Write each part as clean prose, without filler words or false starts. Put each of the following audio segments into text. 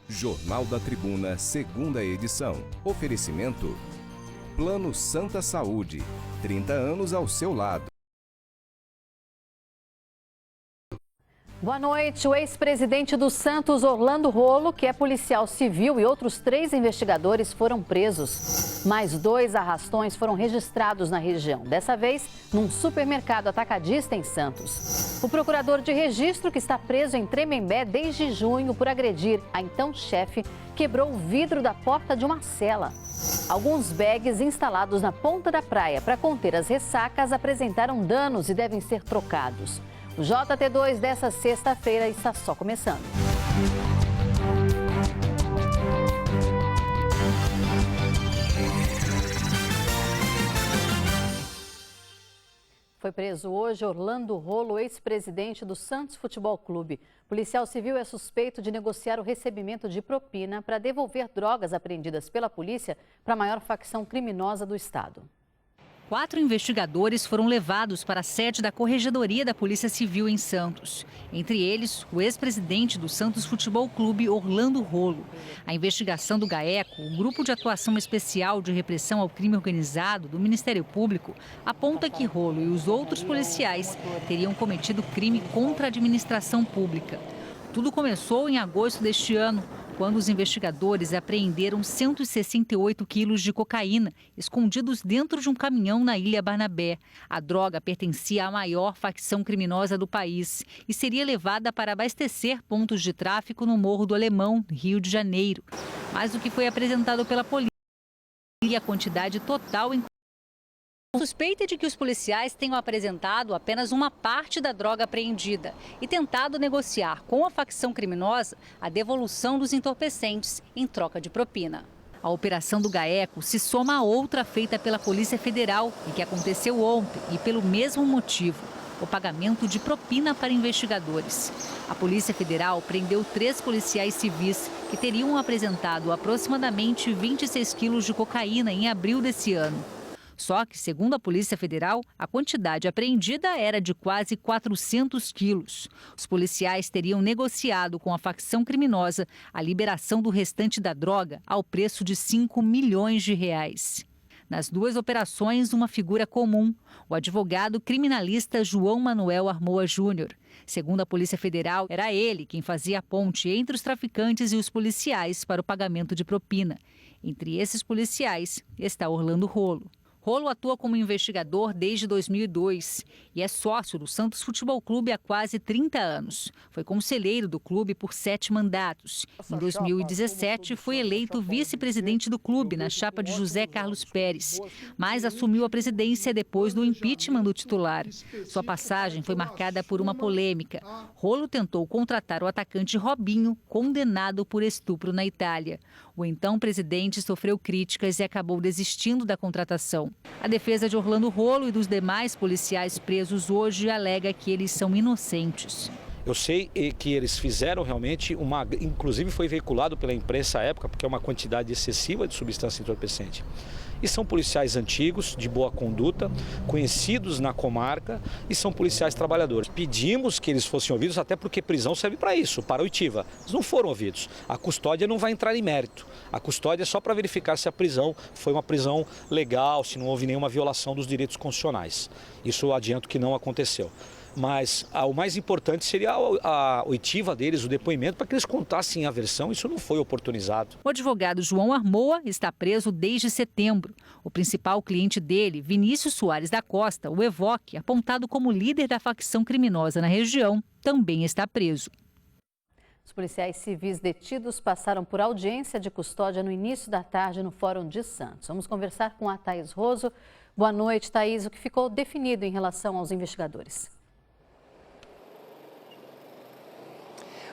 Jornal da Tribuna, segunda edição. Oferecimento: Plano Santa Saúde. 30 anos ao seu lado. Boa noite. O ex-presidente do Santos, Orlando Rolo, que é policial civil, e outros 3 investigadores foram presos. Mais 2 arrastões foram registrados na região, dessa vez num supermercado atacadista em Santos. O procurador de registro, que está preso em Tremembé desde junho por agredir a então chefe, quebrou o vidro da porta de uma cela. Alguns bags instalados na ponta da praia para conter as ressacas apresentaram danos e devem ser trocados. O JT2 dessa sexta-feira está só começando. Foi preso hoje Orlando Rolo, ex-presidente do Santos Futebol Clube. O policial civil é suspeito de negociar o recebimento de propina para devolver drogas apreendidas pela polícia para a maior facção criminosa do estado. 4 investigadores foram levados para a sede da Corregedoria da Polícia Civil em Santos. Entre eles, o ex-presidente do Santos Futebol Clube, Orlando Rolo. A investigação do GAECO, o Grupo de Atuação Especial de Repressão ao Crime Organizado do Ministério Público, aponta que Rolo e os outros policiais teriam cometido crime contra a administração pública. Tudo começou em agosto deste ano, quando os investigadores apreenderam 168 quilos de cocaína escondidos dentro de um caminhão na Ilha Barnabé. A droga pertencia à maior facção criminosa do país e seria levada para abastecer pontos de tráfico no Morro do Alemão, Rio de Janeiro. Mas o que foi apresentado pela polícia e a quantidade total em suspeita de que os policiais tenham apresentado apenas uma parte da droga apreendida e tentado negociar com a facção criminosa a devolução dos entorpecentes em troca de propina. A operação do GAECO se soma a outra feita pela Polícia Federal e que aconteceu ontem e pelo mesmo motivo: o pagamento de propina para investigadores. A Polícia Federal prendeu 3 policiais civis que teriam apresentado aproximadamente 26 quilos de cocaína em abril desse ano. Só que, segundo a Polícia Federal, a quantidade apreendida era de quase 400 quilos. Os policiais teriam negociado com a facção criminosa a liberação do restante da droga ao preço de 5 milhões de reais. Nas 2 operações, uma figura comum, o advogado criminalista João Manuel Armoa Júnior. Segundo a Polícia Federal, era ele quem fazia a ponte entre os traficantes e os policiais para o pagamento de propina. Entre esses policiais está Orlando Rolo. Rolo atua como investigador desde 2002 e é sócio do Santos Futebol Clube há quase 30 anos. Foi conselheiro do clube por 7 mandatos. Em 2017, foi eleito vice-presidente do clube na chapa de José Carlos Pérez, mas assumiu a presidência depois do impeachment do titular. Sua passagem foi marcada por uma polêmica. Rolo tentou contratar o atacante Robinho, condenado por estupro na Itália. O então presidente sofreu críticas e acabou desistindo da contratação. A defesa de Orlando Rolo e dos demais policiais presos hoje alega que eles são inocentes. Eu sei que eles fizeram realmente inclusive foi veiculado pela imprensa à época, porque é uma quantidade excessiva de substância entorpecente. E são policiais antigos, de boa conduta, conhecidos na comarca e são policiais trabalhadores. Pedimos que eles fossem ouvidos, até porque prisão serve para isso, para oitiva. Eles não foram ouvidos. A custódia não vai entrar em mérito. A custódia é só para verificar se a prisão foi uma prisão legal, se não houve nenhuma violação dos direitos constitucionais. Isso eu adianto que não aconteceu. Mas o mais importante seria a oitiva deles, o depoimento, para que eles contassem a versão. Isso não foi oportunizado. O advogado João Armoa está preso desde setembro. O principal cliente dele, Vinícius Soares da Costa, o Evoque, apontado como líder da facção criminosa na região, também está preso. Os policiais civis detidos passaram por audiência de custódia no início da tarde no Fórum de Santos. Vamos conversar com a Thaís Roso. Boa noite, Thaís. O que ficou definido em relação aos investigadores?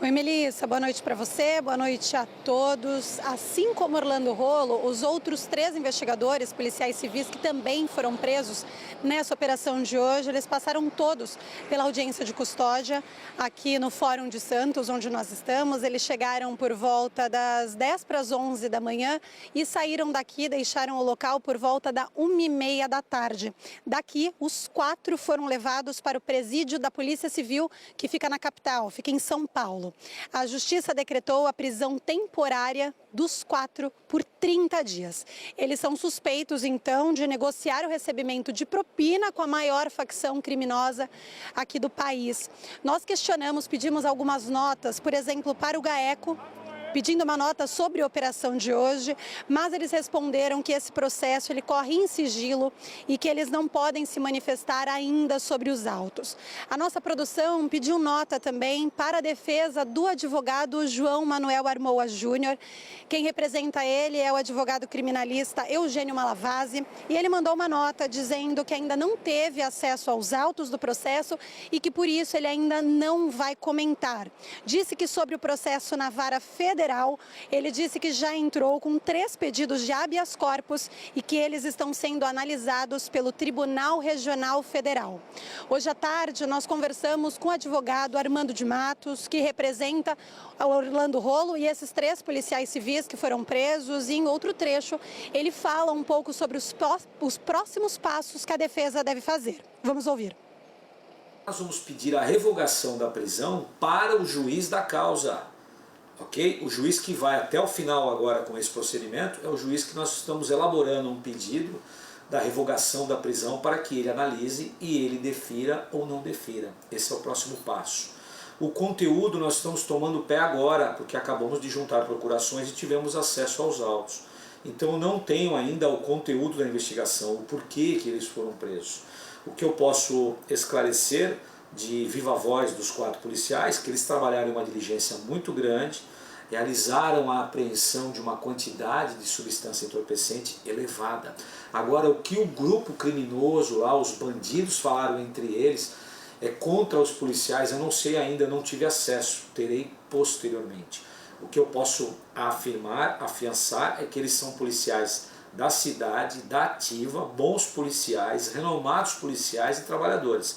Oi, Melissa, boa noite para você, boa noite a todos. Assim como Orlando Rolo, os outros 3 investigadores policiais civis que também foram presos nessa operação de hoje, eles passaram todos pela audiência de custódia aqui no Fórum de Santos, onde nós estamos. Eles chegaram por volta das 10 para as 11 da manhã e saíram daqui, deixaram o local por volta da 1h30 da tarde. Daqui, os 4 foram levados para o presídio da Polícia Civil, que fica na capital, fica em São Paulo. Rolo. A Justiça decretou a prisão temporária dos 4 por 30 dias. Eles são suspeitos, então, de negociar o recebimento de propina com a maior facção criminosa aqui do país. Nós questionamos, pedimos algumas notas, por exemplo, para o GAECO, pedindo uma nota sobre a operação de hoje, mas eles responderam que esse processo ele corre em sigilo e que eles não podem se manifestar ainda sobre os autos. A nossa produção pediu nota também para a defesa do advogado João Manuel Armoa Júnior. Quem representa ele é o advogado criminalista Eugênio Malavasi e ele mandou uma nota dizendo que ainda não teve acesso aos autos do processo e que por isso ele ainda não vai comentar. Disse que sobre o processo na Vara Federal, ele disse que já entrou com 3 pedidos de habeas corpus e que eles estão sendo analisados pelo Tribunal Regional Federal. Hoje à tarde, nós conversamos com o advogado Armando de Matos, que representa o Orlando Rolo e esses 3 policiais civis que foram presos. E em outro trecho, ele fala um pouco sobre os próximos passos que a defesa deve fazer. Vamos ouvir. Nós vamos pedir a revogação da prisão para o juiz da causa. Ok? O juiz que vai até o final agora com esse procedimento é o juiz que nós estamos elaborando um pedido da revogação da prisão para que ele analise e ele defira ou não defira. Esse é o próximo passo. O conteúdo nós estamos tomando pé agora, porque acabamos de juntar procurações e tivemos acesso aos autos. Então eu não tenho ainda o conteúdo da investigação, o porquê que eles foram presos. O que eu posso esclarecer de viva voz dos 4 policiais, que eles trabalharam em uma diligência muito grande, realizaram a apreensão de uma quantidade de substância entorpecente elevada. Agora, o que o grupo criminoso lá, os bandidos falaram entre eles, é contra os policiais, eu não sei ainda, não tive acesso, terei posteriormente. O que eu posso afirmar, afiançar, é que eles são policiais da cidade, da ativa, bons policiais, renomados policiais e trabalhadores.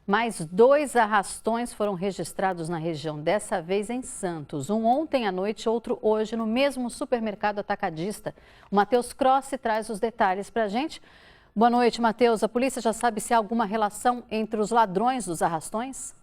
Mais 2 arrastões foram registrados na região, dessa vez em Santos. Um ontem à noite, outro hoje, no mesmo supermercado atacadista. O Matheus Crossi traz os detalhes para a gente. Boa noite, Matheus. A polícia já sabe se há alguma relação entre os ladrões dos arrastões?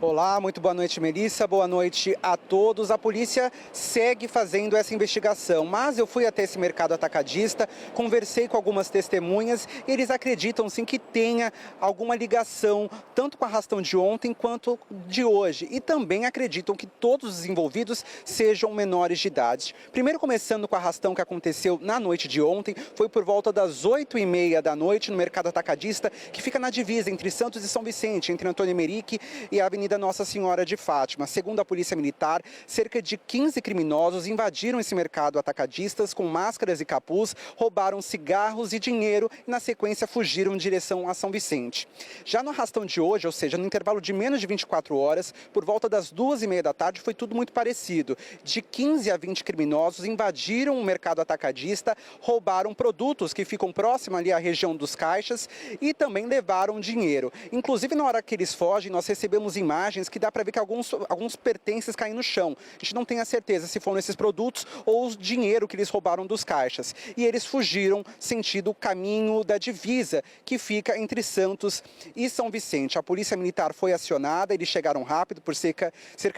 Olá, muito boa noite, Melissa. Boa noite a todos. A polícia segue fazendo essa investigação, mas eu fui até esse mercado atacadista, conversei com algumas testemunhas e eles acreditam sim que tenha alguma ligação, tanto com a arrastão de ontem quanto de hoje. E também acreditam que todos os envolvidos sejam menores de idade. Primeiro, começando com a arrastão que aconteceu na noite de ontem, foi por volta das 8h30 da noite no mercado atacadista, que fica na divisa entre Santos e São Vicente, entre Antônio Emerick e a Avenida Nossa Senhora de Fátima. Segundo a Polícia Militar, cerca de 15 criminosos invadiram esse mercado atacadistas com máscaras e capuz, roubaram cigarros e dinheiro e, na sequência, fugiram em direção a São Vicente. Já no arrastão de hoje, ou seja, no intervalo de menos de 24 horas, por volta das 2h30 da tarde, foi tudo muito parecido. De 15 a 20 criminosos invadiram o mercado atacadista, roubaram produtos que ficam próximos ali à região dos caixas e também levaram dinheiro. Inclusive, na hora que eles fogem, nós recebemos imagens que dá para ver que alguns pertences caem no chão. A gente não tem a certeza se foram esses produtos ou o dinheiro que eles roubaram dos caixas. E eles fugiram sentido o caminho da divisa, que fica entre Santos e São Vicente. A Polícia Militar foi acionada, eles chegaram rápido, por cerca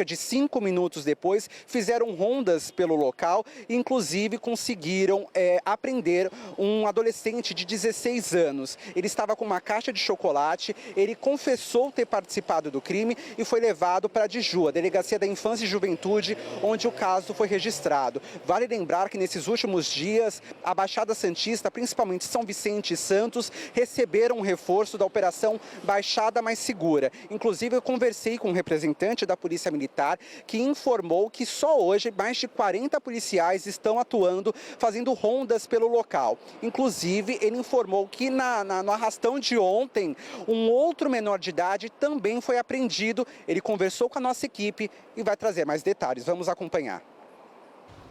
de 5 minutos depois, fizeram rondas pelo local e, inclusive, conseguiram apreender um adolescente de 16 anos. Ele estava com uma caixa de chocolate, ele confessou ter participado do crime e foi levado para a DIJU, a Delegacia da Infância e Juventude, onde o caso foi registrado. Vale lembrar que nesses últimos dias, a Baixada Santista, principalmente São Vicente e Santos, receberam um reforço da Operação Baixada Mais Segura. Inclusive, eu conversei com um representante da Polícia Militar que informou que só hoje mais de 40 policiais estão atuando, fazendo rondas pelo local. Inclusive, ele informou que no arrastão de ontem, um outro menor de idade também foi apreendido. Ele conversou com a nossa equipe e vai trazer mais detalhes. Vamos acompanhar.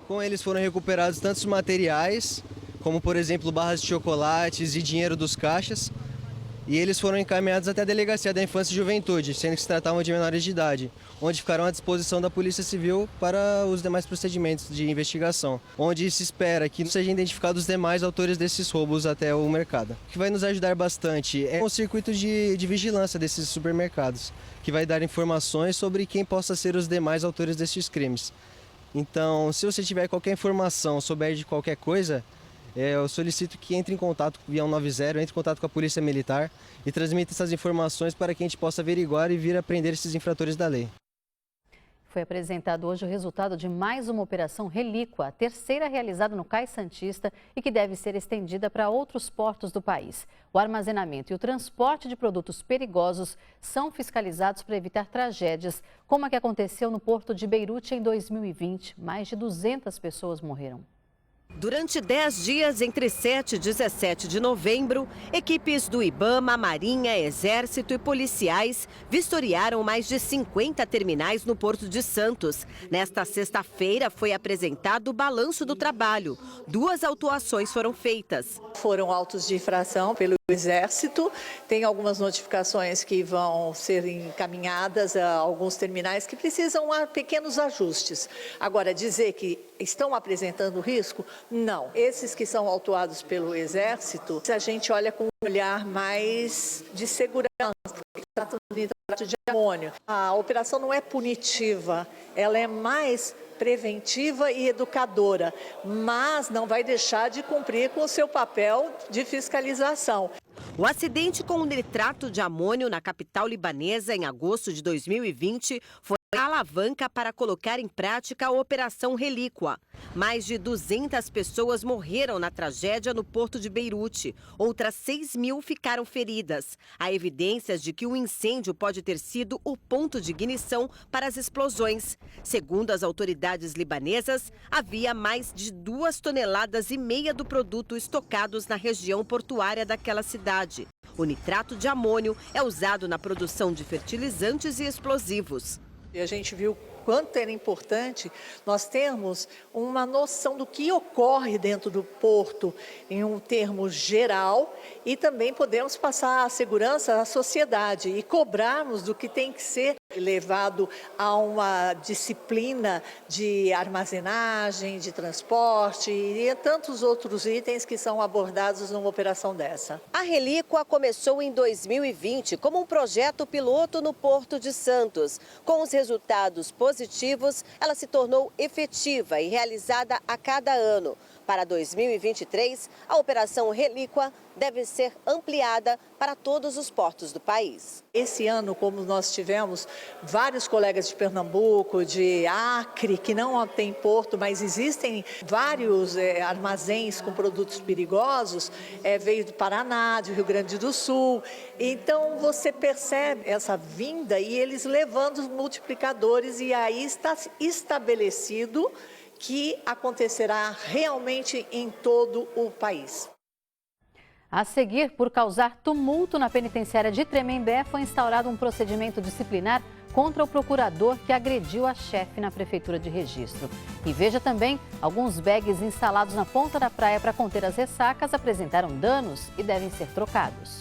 Com eles foram recuperados tantos materiais, como por exemplo barras de chocolates e dinheiro dos caixas. E eles foram encaminhados até a Delegacia da Infância e Juventude, sendo que se tratavam de menores de idade, onde ficarão à disposição da Polícia Civil para os demais procedimentos de investigação, onde se espera que sejam identificados os demais autores desses roubos até o mercado. O que vai nos ajudar bastante é o circuito de vigilância desses supermercados, que vai dar informações sobre quem possa ser os demais autores desses crimes. Então, se você tiver qualquer informação, souber de qualquer coisa, eu solicito que entre em contato via 190, entre em contato com a Polícia Militar e transmita essas informações para que a gente possa averiguar e vir a prender esses infratores da lei. Foi apresentado hoje o resultado de mais uma operação Relíqua, a terceira realizada no Cais Santista e que deve ser estendida para outros portos do país. O armazenamento e o transporte de produtos perigosos são fiscalizados para evitar tragédias, como a que aconteceu no porto de Beirute em 2020. Mais de 200 pessoas morreram. Durante 10 dias, entre 7 e 17 de novembro, equipes do IBAMA, Marinha, Exército e policiais vistoriaram mais de 50 terminais no Porto de Santos. Nesta sexta-feira foi apresentado o balanço do trabalho. 2 autuações foram feitas. Foram autos de infração pelo Exército, tem algumas notificações que vão ser encaminhadas a alguns terminais que precisam de pequenos ajustes. Agora, dizer que estão apresentando risco? Não. Esses que são autuados pelo Exército, a gente olha com um olhar mais de segurança, porque trata de nitrato de amônio. A operação não é punitiva, ela é mais preventiva e educadora, mas não vai deixar de cumprir com o seu papel de fiscalização. O acidente com o nitrato de amônio na capital libanesa em agosto de 2020 foi a alavanca para colocar em prática a Operação Relíqua. Mais de 200 pessoas morreram na tragédia no porto de Beirute. Outras 6.000 ficaram feridas. Há evidências de que o incêndio pode ter sido o ponto de ignição para as explosões. Segundo as autoridades libanesas, havia mais de 2,5 toneladas do produto estocados na região portuária daquela cidade. O nitrato de amônio é usado na produção de fertilizantes e explosivos. E a gente viu quanto era importante nós termos uma noção do que ocorre dentro do porto em um termo geral e também podemos passar a segurança à sociedade e cobrarmos do que tem que ser levado a uma disciplina de armazenagem, de transporte e tantos outros itens que são abordados numa operação dessa. A Relíqua começou em 2020 como um projeto piloto no Porto de Santos. Com os resultados positivos, ela se tornou efetiva e realizada a cada ano. Para 2023, a Operação Relíqua deve ser ampliada para todos os portos do país. Esse ano, como nós tivemos vários colegas de Pernambuco, de Acre, que não tem porto, mas existem vários armazéns com produtos perigosos, veio do Paraná, do Rio Grande do Sul. Então, você percebe essa vinda e eles levando os multiplicadores e aí está estabelecido que acontecerá realmente em todo o país. A seguir, por causar tumulto na penitenciária de Tremembé, foi instaurado um procedimento disciplinar contra o procurador que agrediu a chefe na Prefeitura de Registro. E veja também, alguns bags instalados na ponta da praia para conter as ressacas apresentaram danos e devem ser trocados.